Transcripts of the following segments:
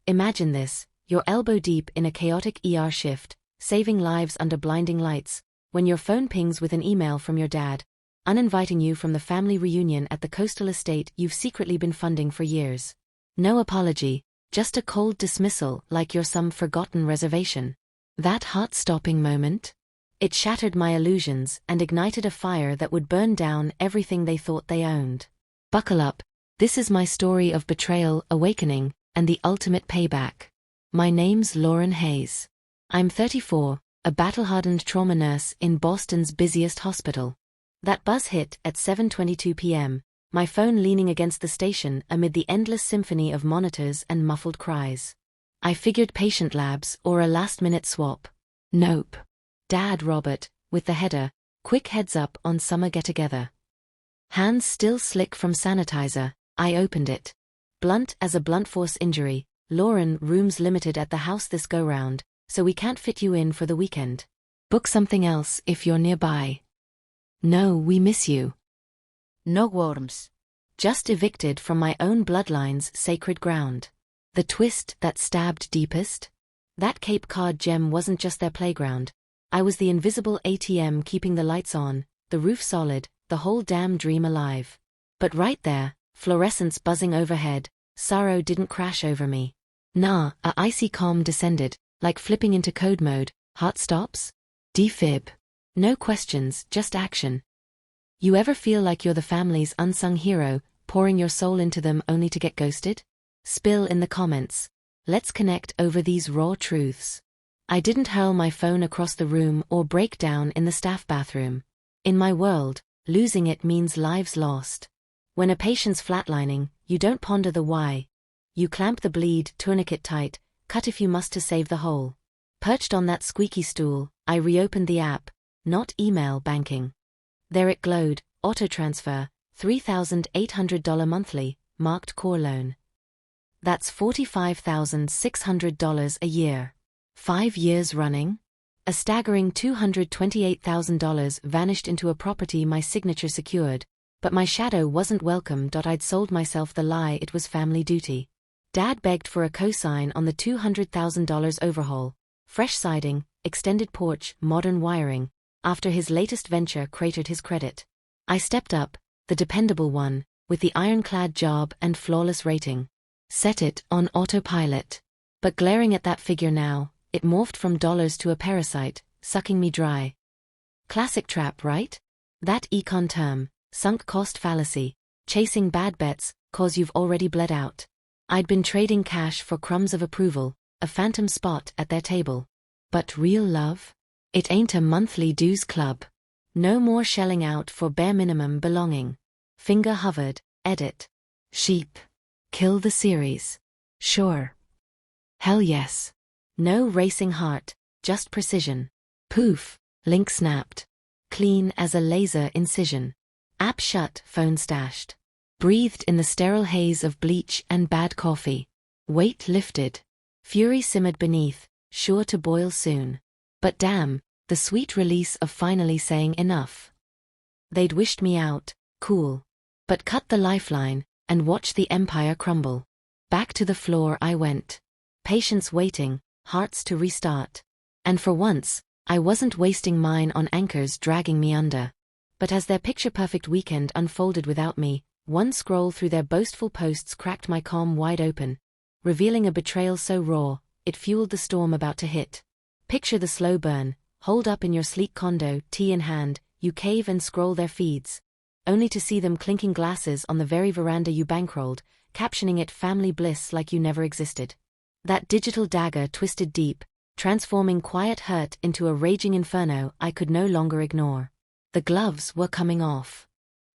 Imagine this, you're elbow deep in a chaotic ER shift, saving lives under blinding lights, when your phone pings with an email from your dad, uninviting you from the family reunion at the coastal estate you've secretly been funding for years. No apology, just a cold dismissal like you're some forgotten reservation. That heart-stopping moment? It shattered my illusions and ignited a fire that would burn down everything they thought they owned. Buckle up, this is my story of betrayal, awakening, and the ultimate payback. My name's Lauren Hayes. I'm 34, a battle-hardened trauma nurse in Boston's busiest hospital. That buzz hit at 7:22 p.m., my phone leaning against the station amid the endless symphony of monitors and muffled cries. I figured patient labs or a last-minute swap. Nope. Dad Robert, with the header, quick heads up on summer get-together. Hands still slick from sanitizer, I opened it. Blunt as a blunt force injury, Lauren, rooms limited at the house this go-round, so we can't fit you in for the weekend. Book something else if you're nearby. No, we miss you. No worms. Just evicted from my own bloodline's sacred ground. The twist that stabbed deepest? That Cape Cod gem wasn't just their playground. I was the invisible ATM keeping the lights on, the roof solid, the whole damn dream alive. But right there, fluorescence buzzing overhead, sorrow didn't crash over me. Nah, a icy calm descended, like flipping into code mode. Heart stops? Defib. No questions, just action. You ever feel like you're the family's unsung hero, pouring your soul into them only to get ghosted? Spill in the comments. Let's connect over these raw truths. I didn't hurl my phone across the room or break down in the staff bathroom. In my world, losing it means lives lost. When a patient's flatlining, you don't ponder the why. You clamp the bleed, tourniquet tight, cut if you must to save the whole. Perched on that squeaky stool, I reopened the app, not email banking. There it glowed, auto transfer, $3,800 monthly, marked core loan. That's $45,600 a year. 5 years running? A staggering $228,000 vanished into a property my signature secured, but my shadow wasn't welcome. I'd sold myself the lie it was family duty. Dad begged for a cosign on the $200,000 overhaul, fresh siding, extended porch, modern wiring, after his latest venture cratered his credit. I stepped up, the dependable one, with the ironclad job and flawless rating. Set it on autopilot. But glaring at that figure now, it morphed from dollars to a parasite, sucking me dry. Classic trap, right? That econ term, sunk cost fallacy, chasing bad bets, cause you've already bled out. I'd been trading cash for crumbs of approval, a phantom spot at their table. But real love? It ain't a monthly dues club. No more shelling out for bare minimum belonging. Finger hovered, edit. Sheep. Kill the series. Sure. Hell yes. No racing heart, just precision. Poof, link snapped. Clean as a laser incision. App shut, phone stashed. Breathed in the sterile haze of bleach and bad coffee. Weight lifted. Fury simmered beneath, sure to boil soon. But damn, the sweet release of finally saying enough. They'd wished me out, cool. But cut the lifeline, and watch the empire crumble. Back to the floor I went. Patience waiting, hearts to restart. And for once, I wasn't wasting mine on anchors dragging me under. But as their picture-perfect weekend unfolded without me, one scroll through their boastful posts cracked my calm wide open, revealing a betrayal so raw, it fueled the storm about to hit. Picture the slow burn, holed up in your sleek condo, tea in hand, you cave and scroll their feeds, only to see them clinking glasses on the very veranda you bankrolled, captioning it family bliss like you never existed. That digital dagger twisted deep, transforming quiet hurt into a raging inferno I could no longer ignore. The gloves were coming off.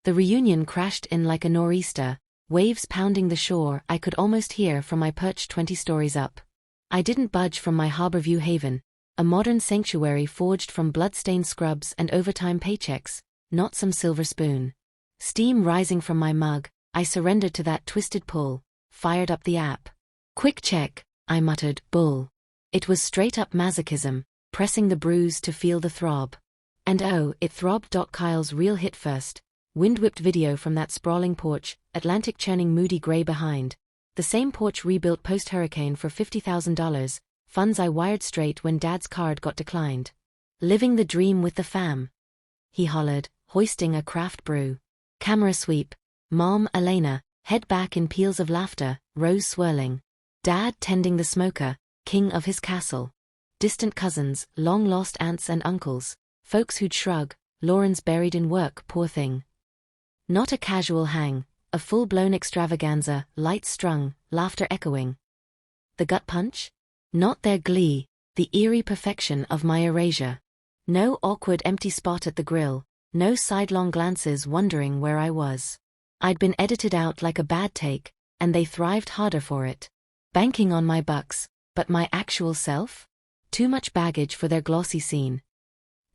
The reunion crashed in like a nor'easter, waves pounding the shore I could almost hear from my perch 20 stories up. I didn't budge from my Harborview haven, a modern sanctuary forged from blood-stained scrubs and overtime paychecks, not some silver spoon. Steam rising from my mug, I surrendered to that twisted pull, fired up the app. Quick check, I muttered, bull. It was straight-up masochism, pressing the bruise to feel the throb. And oh, it throbbed. Kyle's real hit first, wind-whipped video from that sprawling porch, Atlantic churning moody gray behind, The same porch rebuilt post-hurricane for $50,000, funds I wired straight when Dad's card got declined. Living the dream with the fam, he hollered, hoisting a craft brew. Camera sweep. Mom, Elena, head back in peals of laughter, rose swirling. Dad tending the smoker, king of his castle. Distant cousins, long-lost aunts and uncles, folks who'd shrug, Lauren's buried in work, poor thing. Not a casual hang, a full-blown extravaganza, lights strung, laughter echoing. The gut punch? Not their glee, the eerie perfection of my erasure. No awkward empty spot at the grill, no sidelong glances wondering where I was. I'd been edited out like a bad take, and they thrived harder for it. Banking on my bucks, but my actual self? Too much baggage for their glossy scene.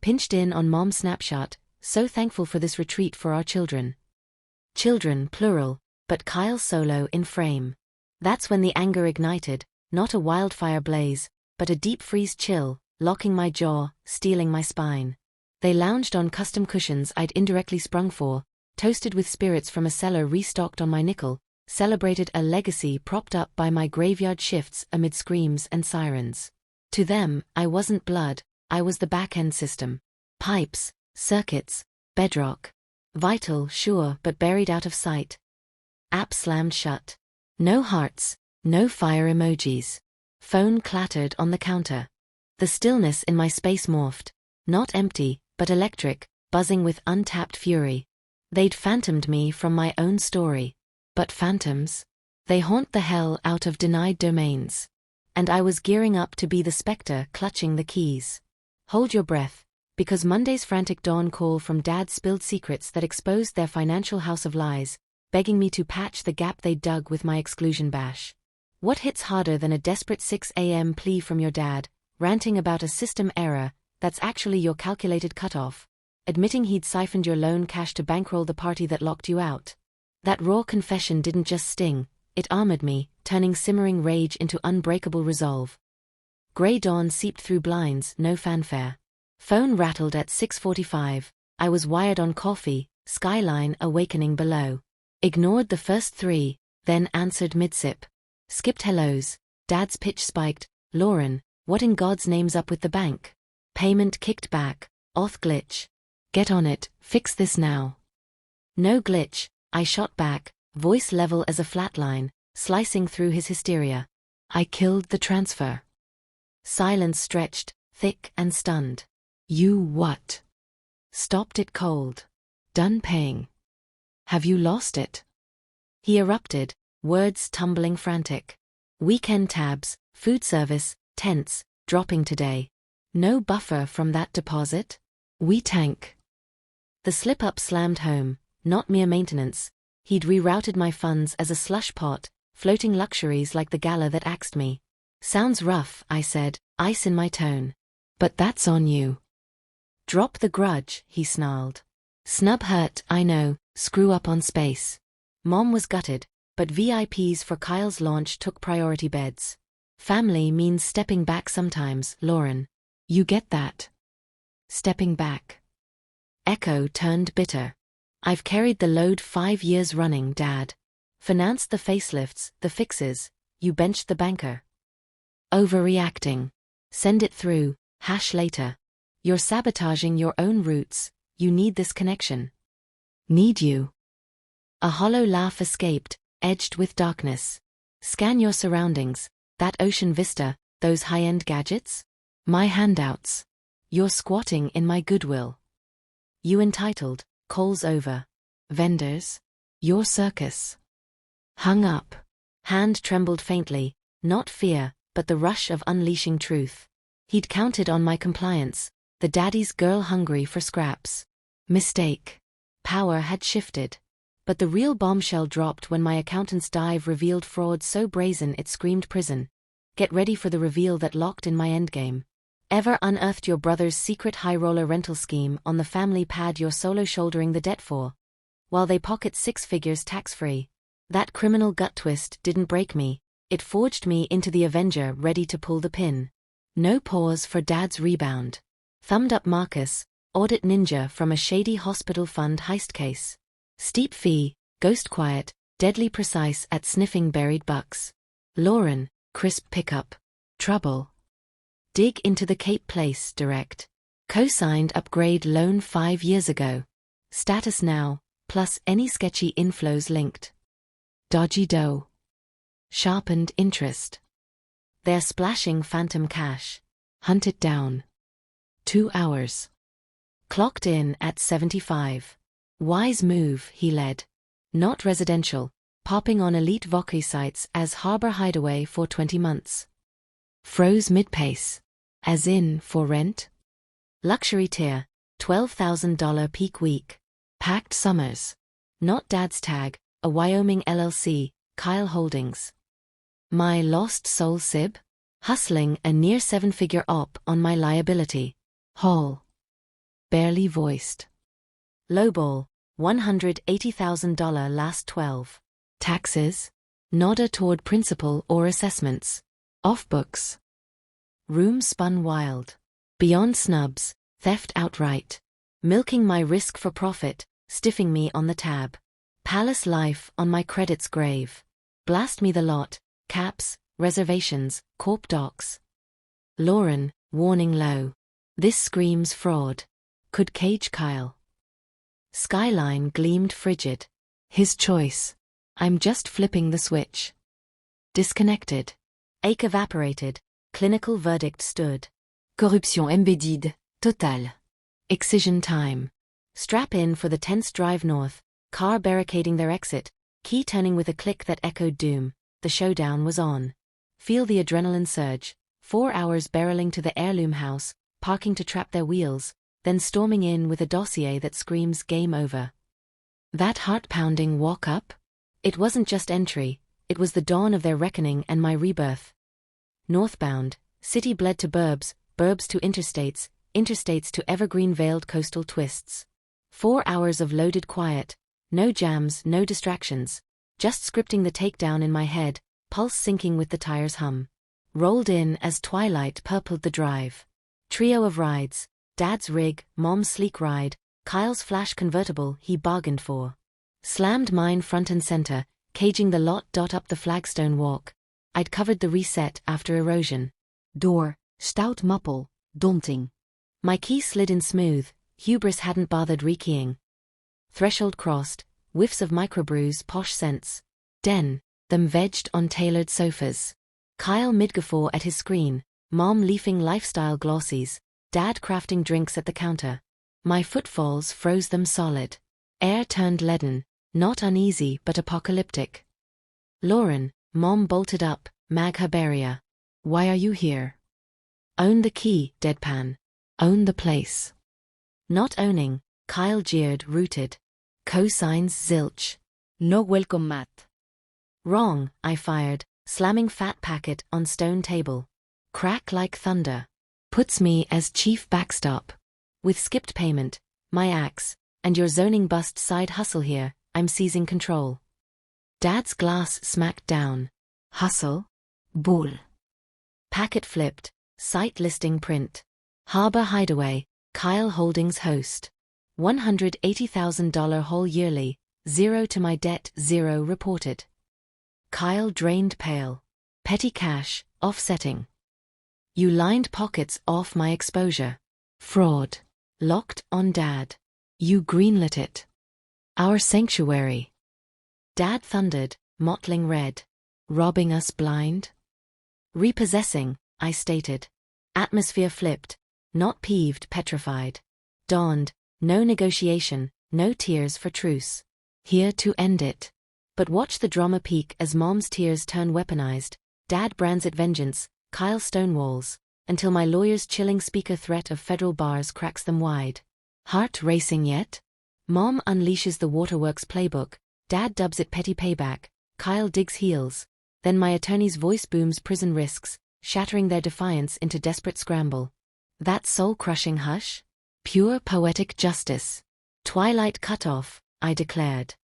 Pinched in on Mom's snapshot, so thankful for this retreat for our children. Children, plural, but Kyle solo in frame. That's when the anger ignited, not a wildfire blaze, but a deep freeze chill, locking my jaw, stealing my spine. They lounged on custom cushions I'd indirectly sprung for, toasted with spirits from a cellar restocked on my nickel, celebrated a legacy propped up by my graveyard shifts amid screams and sirens. To them, I wasn't blood, I was the back-end system. Pipes, circuits, bedrock. Vital, sure, but buried out of sight. App slammed shut. No hearts, no fire emojis. Phone clattered on the counter. The stillness in my space morphed. Not empty, but electric, buzzing with untapped fury. They'd phantomed me from my own story. But phantoms? They haunt the hell out of denied domains. And I was gearing up to be the specter clutching the keys. Hold your breath, because Monday's frantic dawn call from Dad spilled secrets that exposed their financial house of lies, begging me to patch the gap they dug with my exclusion bash. What hits harder than a desperate 6 a.m. plea from your dad, ranting about a system error that's actually your calculated cutoff, admitting he'd siphoned your loan cash to bankroll the party that locked you out? That raw confession didn't just sting, it armored me, turning simmering rage into unbreakable resolve. Grey dawn seeped through blinds, no fanfare. Phone rattled at 6:45, I was wired on coffee, skyline awakening below. Ignored the first 3, then answered mid-sip. Skipped hellos, Dad's pitch spiked, Lauren, what in God's name's up with the bank? Payment kicked back, auth glitch. Get on it, fix this now. No glitch, I shot back, voice level as a flatline, slicing through his hysteria. I killed the transfer. Silence stretched, thick and stunned. You what? Stopped it cold. Done paying. Have you lost it? He erupted, words tumbling frantic. Weekend tabs, food service, tents, dropping today. No buffer from that deposit? We tank. The slip-up slammed home, not mere maintenance. He'd rerouted my funds as a slush pot, floating luxuries like the gala that axed me. Sounds rough, I said, ice in my tone. But that's on you. Drop the grudge, he snarled. Snub hurt, I know, screw up on space. Mom was gutted, but VIPs for Kyle's launch took priority beds. Family means stepping back sometimes, Lauren. You get that? Stepping back. Echo turned bitter. I've carried the load 5 years running, Dad. Financed the facelifts, the fixes, you benched the banker. Overreacting. Send it through, hash later. You're sabotaging your own roots, you need this connection. Need you? A hollow laugh escaped, edged with darkness. Scan your surroundings, that ocean vista, those high-end gadgets? My handouts. You're squatting in my goodwill. You entitled, calls over. Vendors? Your circus. Hung up. Hand trembled faintly, not fear, but the rush of unleashing truth. He'd counted on my compliance, the daddy's girl hungry for scraps. Mistake. Power had shifted. But the real bombshell dropped when my accountant's dive revealed fraud so brazen it screamed prison. Get ready for the reveal that locked in my endgame. Ever unearthed your brother's secret high-roller rental scheme on the family pad you're solo shouldering the debt for? While they pocket 6 figures tax-free. That criminal gut twist didn't break me, it forged me into the Avenger ready to pull the pin. No pause for Dad's rebound. Thumbed up Marcus, audit ninja from a shady hospital fund heist case. Steep fee, ghost quiet, deadly precise at sniffing buried bucks. Lauren, crisp pickup. Trouble. Dig into the Cape Place direct. Co-signed upgrade loan 5 years ago. Status now, plus any sketchy inflows linked. Dodgy dough. Sharpened interest. They're splashing phantom cash. Hunt it down. 2 hours. Clocked in at 75. Wise move, he led. Not residential, popping on elite Vokey sites as harbor hideaway for 20 months. Froze mid-pace. As in, for rent? Luxury tier, $12,000 peak week. Packed summers. Not dad's tag, a Wyoming LLC, Kyle Holdings. My lost soul sib? Hustling a near 7-figure op on my liability. Haul. Barely voiced. Lowball, $180,000 last 12. Taxes? Nodder toward principal or assessments. Off books. Room spun wild. Beyond snubs, theft outright. Milking my risk for profit, stiffing me on the tab. Palace life on my credit's grave. Blast me the lot, caps, reservations, corp docs. Lauren, warning low. This screams fraud. Could cage Kyle. Skyline gleamed frigid. His choice. I'm just flipping the switch. Disconnected. Ache evaporated. Clinical verdict stood. Corruption embedded. Total. Excision time. Strap in for the tense drive north, car barricading their exit, key turning with a click that echoed doom. The showdown was on. Feel the adrenaline surge. 4 hours barreling to the heirloom house, parking to trap their wheels, then storming in with a dossier that screams game over. That heart-pounding walk-up? It wasn't just entry, it was the dawn of their reckoning and my rebirth. Northbound, city bled to burbs, burbs to interstates, interstates to evergreen-veiled coastal twists. 4 hours of loaded quiet, no jams, no distractions, just scripting the takedown in my head, pulse syncing with the tire's hum. Rolled in as twilight purpled the drive. Trio of rides, Dad's rig, Mom's sleek ride, Kyle's flash convertible he bargained for. Slammed mine front and center, caging the lot. Up the flagstone walk. I'd covered the reset after erosion. Door, stout muppel, daunting. My key slid in smooth, hubris hadn't bothered rekeying. Threshold crossed, whiffs of microbrews, posh scents. Den, them vegged on tailored sofas. Kyle mid-guffaw at his screen, Mom leafing lifestyle glossies, Dad crafting drinks at the counter. My footfalls froze them solid. Air turned leaden, not uneasy but apocalyptic. Lauren, Mom bolted up, mag her barrier. Why are you here? Own the key, deadpan. Own the place. Not owning, Kyle jeered, rooted. Cosigns zilch. No welcome mat. Wrong, I fired, slamming fat packet on stone table. Crack like thunder. Puts me as chief backstop. With skipped payment, my axe, and your zoning bust side hustle here, I'm seizing control. Dad's glass smacked down. Hustle? Bull. Packet flipped, site listing print. Harbor hideaway, Kyle Holdings host. $180,000 whole yearly, 0 to my debt, 0 reported. Kyle drained pale. Petty cash, offsetting. You lined pockets off my exposure. Fraud. Locked on Dad. You greenlit it. Our sanctuary. Dad thundered, mottling red. Robbing us blind? Repossessing, I stated. Atmosphere flipped. Not peeved, petrified. Dawned, no negotiation, no tears for truce. Here to end it. But watch the drama peak as Mom's tears turn weaponized. Dad brands it vengeance, Kyle stonewalls, until my lawyer's chilling speaker threat of federal bars cracks them wide. Heart racing yet? Mom unleashes the Waterworks playbook, Dad dubs it petty payback, Kyle digs heels, then my attorney's voice booms prison risks, shattering their defiance into desperate scramble. That soul-crushing hush? Pure poetic justice. Twilight cut off, I declared.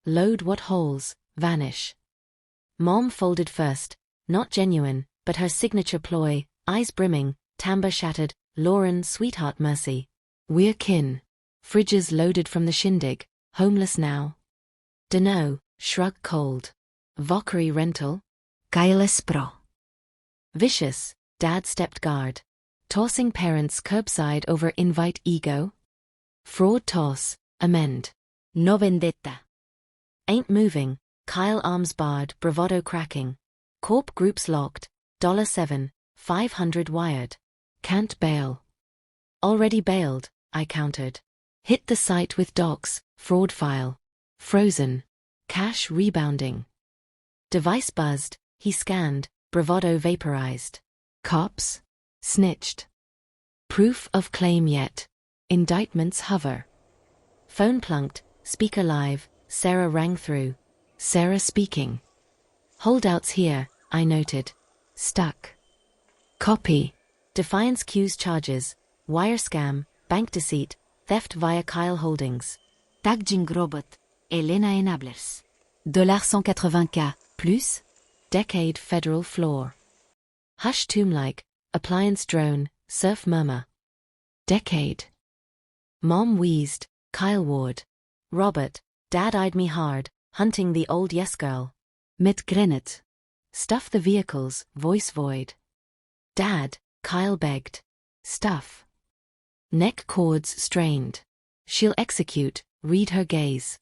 Load what holes, vanish. Mom folded first, not genuine, but her signature ploy, eyes brimming, timbre shattered. Lauren, sweetheart mercy. We're kin. Fridges loaded from the shindig, homeless now. Dunno, Shrug cold. Valkyrie rental? KLS Pro. Vicious, dad stepped guard. Tossing parents curbside over invite ego? Fraud toss, amend. No vendetta. Ain't moving, Kyle arms barred, bravado cracking. Corp groups locked, $7, 500 wired. Can't bail. Already bailed, I countered. Hit the site with docs, fraud file. Frozen. Cache rebounding. Device buzzed, he scanned, bravado vaporized. Cops? Snitched. Proof of claim yet. Indictments hover. Phone plunked, speaker live, Sarah rang through. Sarah speaking. Holdouts here, I noted. Stuck. Copy. Defiance cues charges. Wire scam, bank deceit, theft via Kyle Holdings. Tagging robot. Elena Enablers. $180K, plus? Decade federal floor. Hush tomb-like, appliance drone, surf murmur. Decade. Mom wheezed, Kyle Ward. Robert, dad eyed me hard, hunting the old yes girl. Mit Grennet. Stuff the vehicles, voice void. Dad, Kyle begged. Stuff. Neck cords strained. She'll execute, read her gaze.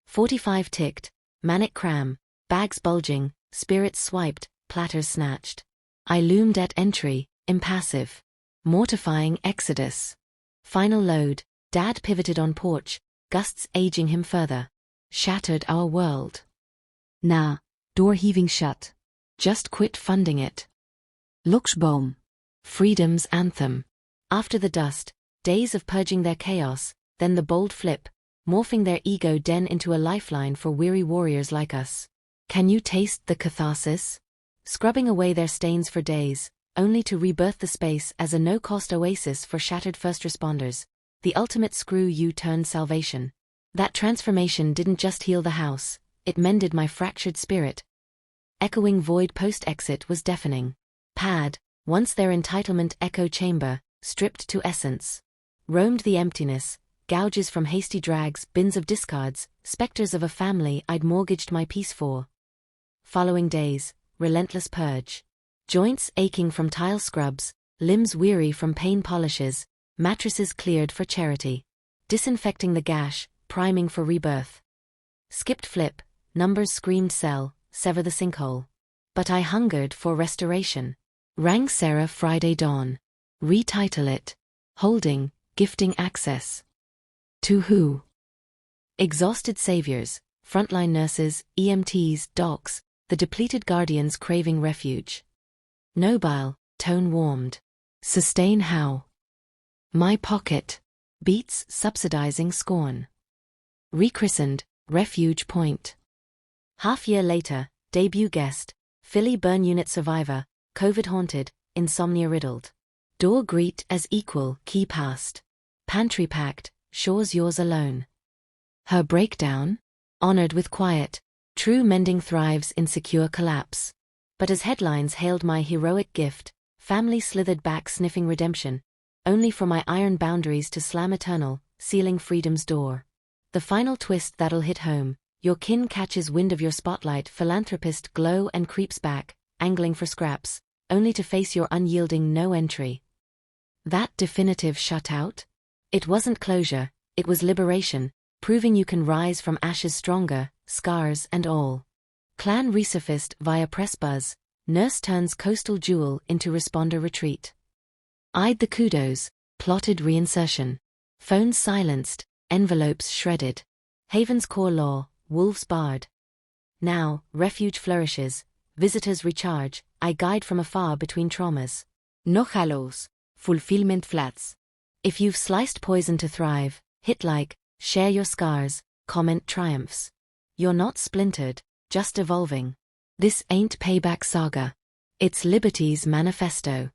45 ticked, manic cram, bags bulging, spirits swiped, platters snatched. I loomed at entry, impassive. Mortifying exodus. Final load, dad pivoted on porch, gusts aging him further. Shattered our world. Nah, door heaving shut. Just quit funding it. Luxboom. Freedom's anthem. After the dust, days of purging their chaos, then the bold flip, morphing their ego den into a lifeline for weary warriors like us. Can you taste the catharsis? Scrubbing away their stains for days, only to rebirth the space as a no-cost oasis for shattered first responders. The ultimate screw U-turn salvation. That transformation didn't just heal the house, it mended my fractured spirit. Echoing void post-exit was deafening. Pad, once their entitlement echo chamber, stripped to essence. Roamed the emptiness, gouges from hasty drags, bins of discards, specters of a family I'd mortgaged my peace for. Following days, relentless purge. Joints aching from tile scrubs, limbs weary from pain polishes, mattresses cleared for charity. Disinfecting the gash, priming for rebirth. Skipped flip, numbers screamed sell, sever the sinkhole. But I hungered for restoration. Rang Sarah Friday dawn. Retitle it. Holding, gifting access. To who? Exhausted saviors, frontline nurses, EMTs, docs, the depleted guardians craving refuge. Nobile, tone warmed. Sustain how? My pocket. Beats subsidizing scorn. Rechristened, Refuge Point. Half-year later, debut guest, Philly burn unit survivor, COVID-haunted, insomnia-riddled. Door greet as equal, key passed. Pantry packed, shores yours alone. Her breakdown? Honored with quiet, true mending thrives in secure collapse. But as headlines hailed my heroic gift, family slithered back sniffing redemption, only for my iron boundaries to slam eternal, sealing freedom's door. The final twist that'll hit home, your kin catches wind of your spotlight, philanthropist glow and creeps back, angling for scraps, only to face your unyielding no entry. That definitive shutout? It wasn't closure, it was liberation, proving you can rise from ashes stronger, scars and all. Clan resurfaced via press buzz, nurse turns coastal jewel into responder retreat. Eyed the kudos, plotted reinsertion. Phones silenced, envelopes shredded. Haven's core law, wolves barred. Now, refuge flourishes, visitors recharge, I guide from afar between traumas. No halos, fulfillment flats. If you've sliced poison to thrive, hit like, share your scars, comment triumphs. You're not splintered, just evolving. This ain't Payback saga. It's Liberty's manifesto.